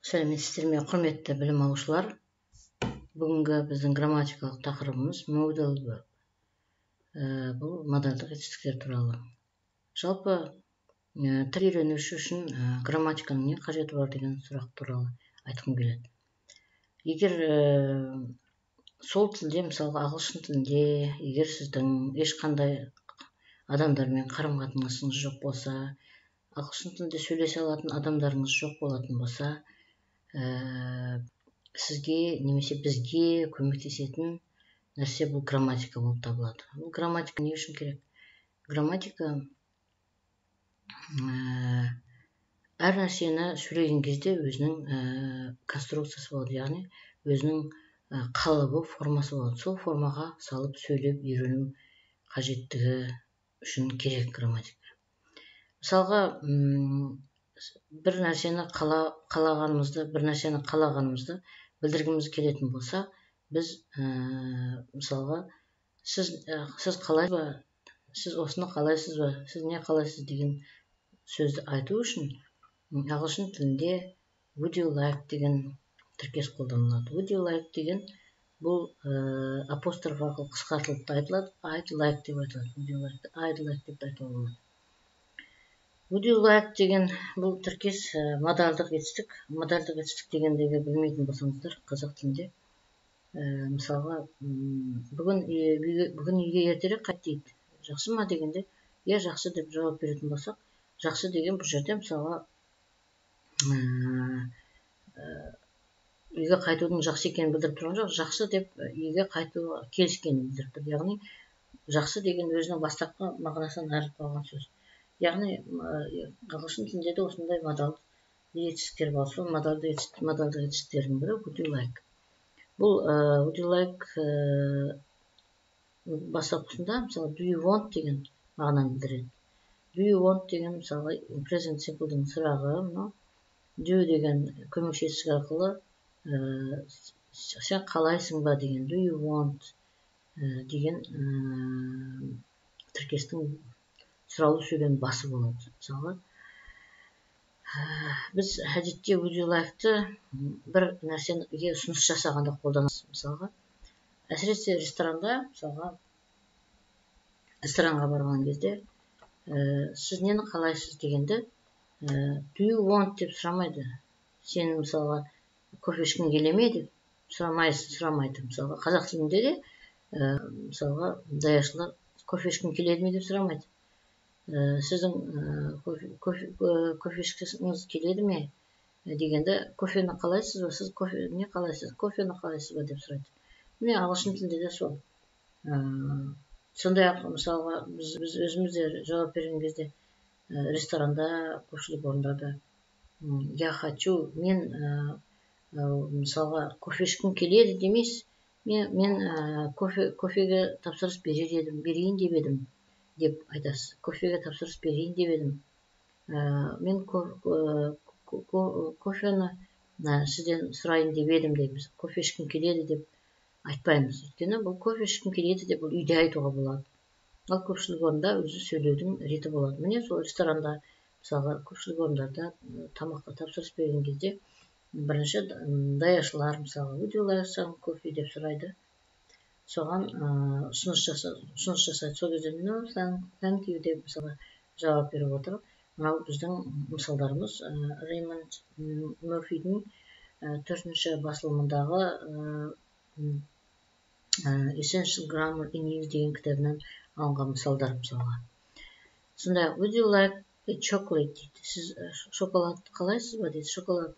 Сәлеметсіздер ме, құрметті білім алушылар. Бүгінгі біздің грамматикалық тақырыбымыз modal verb. Бұл модальдық етістіктер туралы. Жалпы тіл үйренуші үшін грамматиканың не қажеті бар деген сұрақ туралы айтқым келеді. Егер сол тілде, мысалы ағылшын тілінде, егер сіздің ешқандай адамдармен қарым-қатынасыңыз жоқ болса, ағылшын тілінде сөйлесе алатын адамдарыңыз жоқ болатын болса, сізге немесе бізге көмектесетін нәрсе бұл грамматика болып табылады. Бұл грамматика не үшін керек? Грамматика әр нәрсені сөйлеген кезде өзінің конструкциясы болады, яғни өзінің қалыбы, формасы болады. Сол формаға салып сөйлеп үйрену қажеттігі үшін керек грамматика. Мысалға, бір нәрсені қалағанымызды білдіргіміз келетін болса, біз мысалға сіз қалайсыз ба, сіз осыны қалайсыз ба, сіз не қалайсыз деген сөзді айту үшін ағылшын тілінде would you like деген тіркес қолданылады. Would you like деген бұл апостроф арқылы қысқартылып айтылады. I'd like деп айтылады. Would you like, I'd like деп айтуға болады. Would you like деген бұл тіркес модальдық етістік. Модальдық етістік дегендегі білмейтін болсаңыздар, қазақ тілінде мысалға бүгін үйге ертерек қайт дейді. Жақсы ма дегенде, иә жақсы деп жауап беретін болсақ, жақсы деген бұл жерде мысалға үйге қайтудың жақсы екенін білдіріп тұрған жоқ, жақсы деп үйге қайтуға келіскенін білдіріп тұр. Яғни жақсы деген өзінің бастапқы мағынасынан айырылып қалған сөз. Яғни ағылшын тілінде де осындай модальдық етістіктер бар. Сол модальдық етістіктердің бірі would you like. Бұл would you like бастапқысында мысалы do you want деген мағынаны білдіреді. Do you want деген мысалы present simple'дың сұрағы, do деген көмекші етістік арқылы сен қалайсың ба деген do you want деген тіркестің сұраулы сөйлем басы болады. Мысалы, біз әдетте would you like-ты бір нәрсеге ұсыныс жасағанда қолданамыз. Мысалға, әсіресе ресторанға барған кезде сіз нені қалайсыз дегенде do you want деп сұрамайды. Сен мысалға кофе ішкің келе ме деп сұрамайды. Мысалға, қазақ тілінде де мысалға даяшылар кофе ішкің келеді ме деп сұрамайды. Сіздің кофе ішкіңіз келеді ме дегенде кофені қалайсыз ба, сіз не қалайсыз, кофені қалайсыз ба деп сұрайды. Міне ағылшын тілінде де сол. Сондай-ақ мысалға біз өзіміз де жауап берген кезде ресторанда, көпшілік орындарда я хочу, мен мысалға кофе ішкім келеді демес, мен кофеге тапсырыс берейін деп едім деп айтасыз. Кофеге тапсырыс берейін деп едім. Мен кофені сізден сұрайын деп едім дейміз. Кофе ішкім келеді деп айтпаймыз. Өйткені бұл кофе ішкім келеді деп бұл үйде айтуға болады. Ал көпшілік орында өзі сөйлеудің реті болады. Міне сол ресторанда, мысалға көпшілік орындарда тамаққа тапсырыс берген кезде бірінші даяшылар мысалға would you like some coffee деп сұрайды. Соған ұсыныс жасайды. Сол кезде no, thank you деп мысалы жауап беріп отырып, мынау біздің мысалдарымыз Реймонд Мёрфидің 4-ші басылымындағы Essential Grammar in Use деген кітабынан алынған мысалдар мысалға. Сондай, would you like a chocolate дейді. Сіз шоколад қалайсыз ба дейді. Шоколад,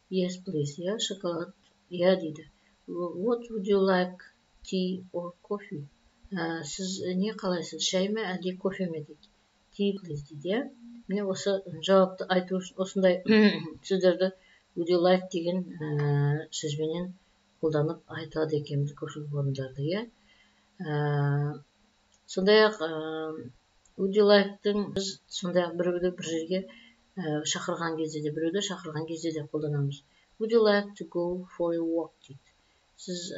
yes please, иә, шоколад, иә дейді. What would you like, tea or coffee? Сіз не қалайсыз, шай ма әлде кофе ме дейді. Tea please дейді. Міне осы жауапты айту үшін осындай сөздерді would you like деген сөзбенен қолданып айтады екенбіз көпшілік орындарда. Сондай-ақ would you like-тың біз сондай-ақ біреуді бір жерге шақырған кезде де қолданамыз. Would you like to go for a walk дейді. Сіз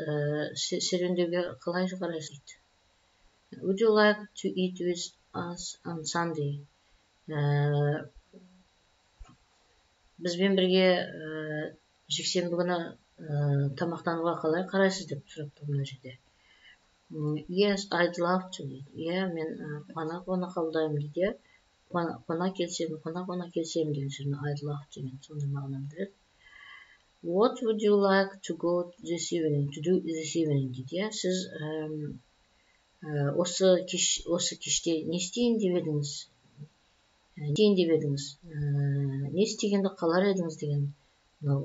серуендеуге қалай қарайсыз дейді. Would you like to eat with us on Sunday? бізбен бірге жексенбі күні тамақтануға қалай қарайсыз деп сұрапты мына жерде. Yes, I'd love to дейді. Иә, мен қуана қабылдаймын дейді. Қуана келсем деген сөзін I'd love деген сондай мағынаны білдіреді. What would you like to go this evening, to do this evening дейді. Сіз осы кеште не істейін деп едіңіз? Не істегенді қалар едіңіз деген мынау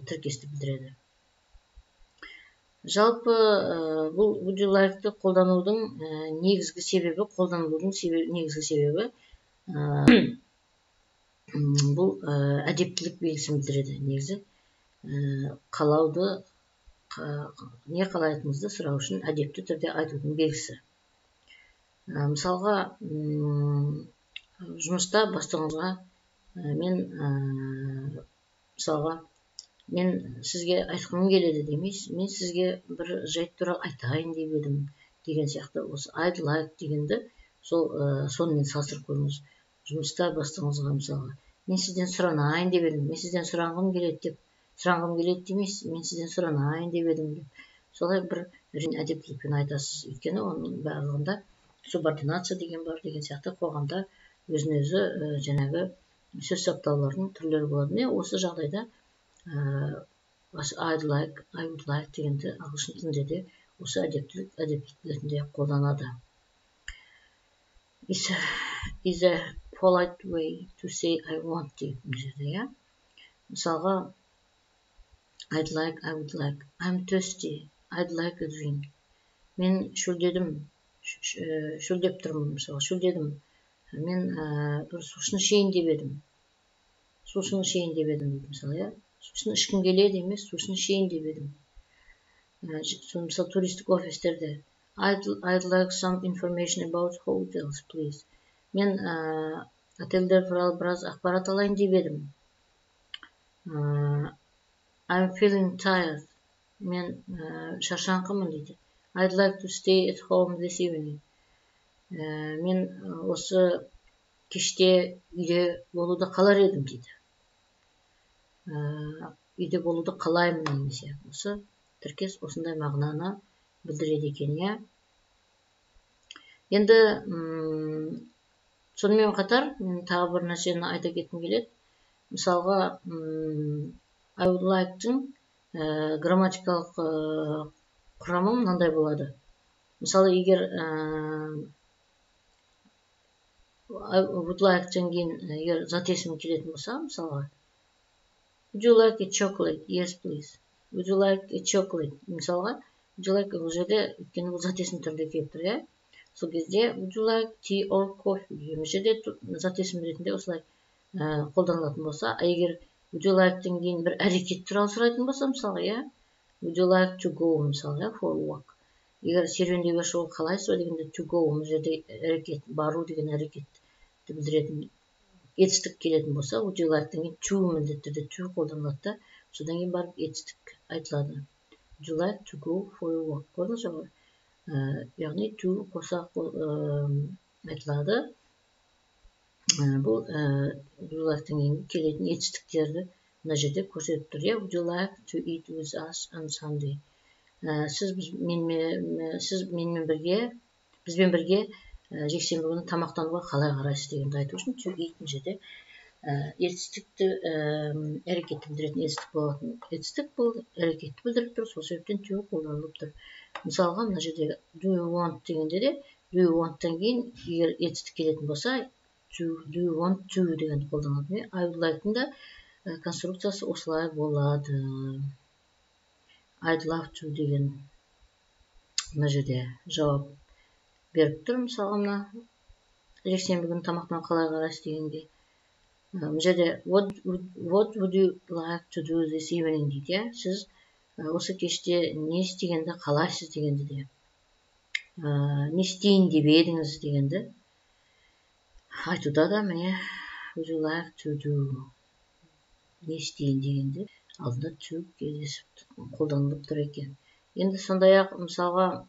тіркесті білдіреді. Жалпы бұл would you like-ті қолданудың негізгі себебі бұл әдептілік белгісін білдіреді. Негізі қалауды не қалайтыныңызды сұрау үшін әдепті түрде айтудың белгісі. Мысалға, жұмыста бастығыңызға мен сізге айтқым келеді демейсіз. Мен сізге бір жайт туралы айтайын деп едім деген сияқты. Осы I'd like дегенді сонымен салыстырып көріңіз. Жұмыста бастығыңызға мысалға мен сізден сұранайын деп едім. Мен сізден сұранғым келеді демейсіз. Мен сізден сұранайын деп едім деп. Солай бір әдептілікпен айтасыз. Өйткені оның барлығында субординация деген бар деген сияқты қоғамда өзін-өзі жаңағы сөз саптаулардың түрлері болады. Осы жағдайда I'd like, I would like дегенді ағылшын тілінде де осы әдептілік ретінде қолданады. Is a polite way to say I want дейді. Мысалға, I'd like, I would like, I'm thirsty, I'd like a drink. Мен шөлдеп тұрмын, мысалы, шөлдедім. Мен бір сусын ішейін деп едім. Мысалы, сусын ішкім келеді емес, сусын ішейін деп едім. Мысалы, туристік офистерде I'd like some information about hotels, please. Мен отельдер туралы біраз ақпарат алайын деп едім. I'm feeling tired. Мен шаршаңқымын дейді. I'd like to stay at home this evening. Мен осы кеште үйде болуды қалар едім дейді. Үйде болуды қалаймын немесе. Осы тіркес осындай мағынаны білдіреді екен, иә. Енді сонымен қатар тағы бір нәрсені айта кеткім келеді. Мысалға, I would like-тың грамматикалық құрамы мынандай болады. Мысалы, егер I would like-тен кейін егер зат есімі келетін болса, мысалға, would you like a chocolate? Yes, please. Would you like a chocolate? Мысалға, would you like бұл жерде өйткені бұл зат есім түрінде келіп тұр, иә? Сол кезде would you like tea or coffee? Бұл жерде зат есім ретінде осылай қолданылатын болса, егер would you like-тен кейін бір әрекет туралы сұрайтын болса, мысалы, иә? Would you like to go, мысалы, for walk? Егер серуендеуге шығу қалайсыз ба дегенде to go, бұл жерде әрекет, бару деген әрекетті білдіретін етістік келетін болса, would you like-тен кейін to міндетті түрде to қолданылады, содан кейін барып етістік айтылады. Would you like to go for a walk? Көрдіңіз ғой? Яғни to қоса айтылады. Бұл would you like-тен кейін келетін етістіктерді мына жерде көрсетіп тұр. Would you like to eat with us on Sunday? Бізбен бірге жексенбі күні тамақтануға қалай қарайсыз дегенді айту үшін to eat мына жерде етістікті әрекетті білдіретін етістік болатын. Етістік бұл әрекетті білдіріп тұр, сол себептен to қолданылып тұр. Мысалға, мына жерде do you want дегенде де do you want-тан кейін егер етістік келетін болса, do you want to дегенді қолданылады. I would like-тың да конструкциясы осылай болады. I'd love to деген мына жерде жауап беріп тұр. Мысалға, мына жексенбі күні тамақтан қалай қарайсыз дегенге. Мына жерде what would you like to do this evening дейді. Сіз осы кеште не істегенді қалайсыз дегенді де. Не істейін деп едіңіз дегенді айтуда да міне would you like to do не істейін дегенде алдында to кездесіп қолданылып тұр екен. Енді сондай-ақ мысалға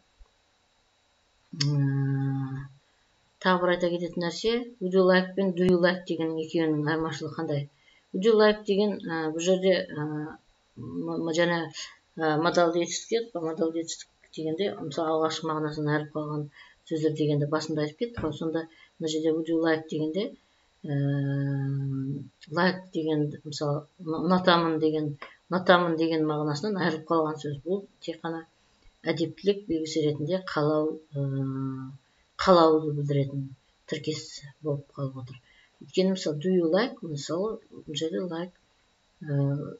тағы бір айта кететін нәрсе, would you like пен do you like дегеннің екеуінің айырмашылығы қандай? would you like деген бұл жерде және модалды етістік дегенде мысалы алғашқы мағынасын айырып қалған сөздер дегенде басында айтып кеттік қой. Сонда мына жерде would you like дегенде like деген мысалы ұнатамын деген мағынасынан айырып қалған сөз. Бұл тек қана әдептілік белгісі ретінде қалауды білдіретін тіркес болып қалып отыр. Өйткені мысалы do you like мысалы бұл жерде like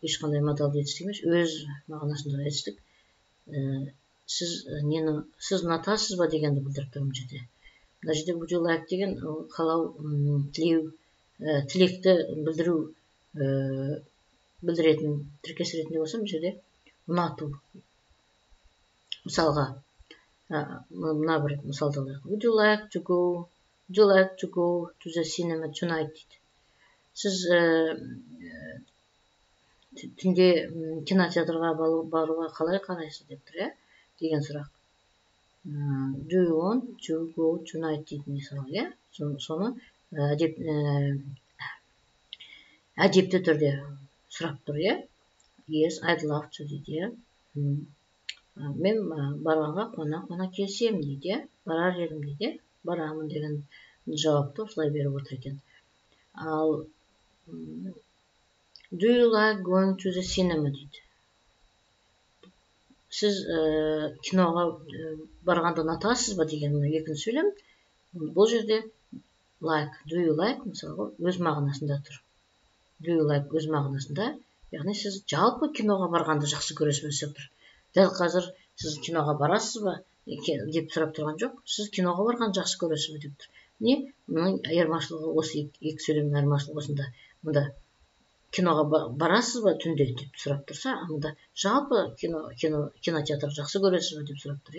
ешқандай модалды етістік емес, өз мағынасында етістік. Сіз ұнатасыз ба дегенді білдіріп тұр бұл жерде. Мына жерде would you like деген қалау, тілеу, тілекті білдіретін тіркес ретінде болса, бұл жерде ұнату. Мысалға, мына бір мысалды алайық. Would you like to go to the cinema tonight дейді. Сіз түнде кинотеатрға баруға қалай қарайсыз деп тұр, деген сұрақ. Do you want to go tonight дейді мысалы, соны әдепті түрде сұрап тұр, Yes, I'd love to дейді, мен барғанға қуана келсем дейді, барар едім дейді, барамын деген жауапты осылай беріп отыр екен. Ал do you like going to the cinema дейді. Сіз киноға барғанды ұнатасыз ба деген екінші сөйлем. Бұл жерде like, do you like мысалы өз мағынасында тұр. Do you like өз мағынасында, яғни сіз жалпы киноға барғанды жақсы көресіз ба деп тұр. Дәл қазір сіз киноға барасыз ба деп сұрап тұрған жоқ. Сіз киноға барғанды жақсы көресіз ба деп тұр. Мұның айырмашылығы осы екі сөйлемнің айырмашылығы осында. Мұнда киноға барасыз ба түнде деп сұрап тұрса, мұнда жалпы кинотеатр жақсы көресіз ба деп сұрап тұр,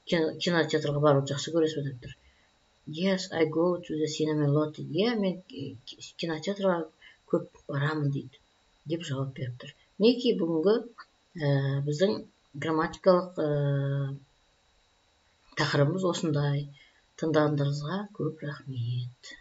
кинотеатрға баруды жақсы көресіз ба деп тұр. Yes, I go to the cinema a lot дейді. Мен кинотеатрға көп барамын дейді, деп жауап беріп тұр. Мінекей бүгінгі біздің грамматикалық тақырыбымыз осындай. Тыңдағандарыңызға көп рахмет.